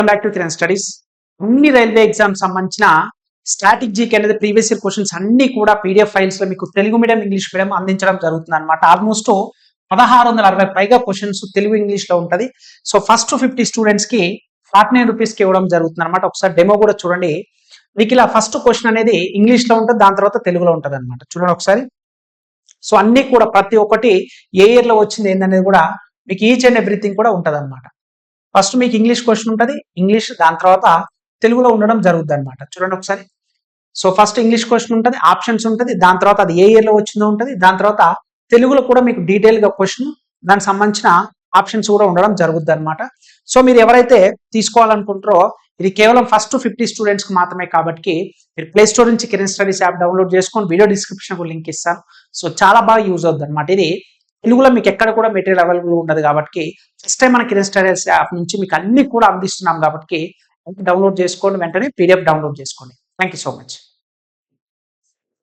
Back to Kiran studies. అన్ని railway exams సంబంధించిన static GK అనేది ప్రీవియస్ ఇయర్ క్వశ్చన్స్ అన్ని కూడా పీడిఎఫ్ ఫైల్స్ లో మీకు తెలుగు మీడియం ఇంగ్లీష్ మీడియం అందించడం జరుగుతుంది అనమాట. ఆల్మోస్ట్ 1660 పైగా క్వశ్చన్స్ తెలుగు ఇంగ్లీష్ లో ఉంటది. సో ఫస్ట్ 50 స్టూడెంట్స్ కి 49 రూపీస్ కి ఇవ్వడం జరుగుతుంది అనమాట. ఒకసారి డెమో కూడా చూడండి. మీకు ఇలా ఫస్ట్ క్వశ్చన్ అనేది ఇంగ్లీష్ లో ఉంటుంది, దాని తర్వాత తెలుగులో ఉంటుంది అనమాట. చూడండి ఒకసారి. సో అన్ని కూడా ప్రతి ఒక్కటి ఏ ఇయర్ లో వచ్చింది ఏందనేది కూడా మీకు ఈచ్ అండ్ ఎవ్రీథింగ్ కూడా ఉంటుంది అనమాట. ఫస్ట్ మీకు ఇంగ్లీష్ క్వశ్చన్ ఉంటుంది, ఇంగ్లీష్, దాని తర్వాత తెలుగులో ఉండడం జరుగుతుంది అనమాట. చూడండి ఒకసారి. సో ఫస్ట్ ఇంగ్లీష్ క్వశ్చన్ ఉంటుంది, ఆప్షన్స్ ఉంటుంది, దాని తర్వాత అది ఏ ఇయర్ లో వచ్చిందో ఉంటుంది, దాని తర్వాత తెలుగులో కూడా మీకు డీటెయిల్ గా క్వశ్చన్, దానికి సంబంధించిన ఆప్షన్స్ కూడా ఉండడం జరుగుతుంది అనమాట. సో మీరు ఎవరైతే తీసుకోవాలనుకుంటారో ఇది కేవలం ఫస్ట్ 50 స్టూడెంట్స్ కి మాత్రమే కాబట్టి మీరు ప్లే స్టోర్ నుంచి కిరణ్ స్టడీస్ యాప్ డౌన్లోడ్ చేసుకొని వీడియో డిస్క్రిప్షన్ కు లింక్ ఇస్తాను. సో చాలా బాగా యూజ్ అవుతుంది అనమాట. ఇది తెలుగులో మీకు ఎక్కడ కూడా మెటీరియల్ అవైలబుల్ ఉండదు కాబట్టి ఫస్ట్ టైం మన కిరణ్ స్టడీస్ యాప్ నుంచి మీకు అన్ని కూడా అందిస్తున్నాం కాబట్టి డౌన్లోడ్ చేసుకోండి, వెంటనే పీడిఎఫ్ డౌన్లోడ్ చేసుకోండి. Thank you so much.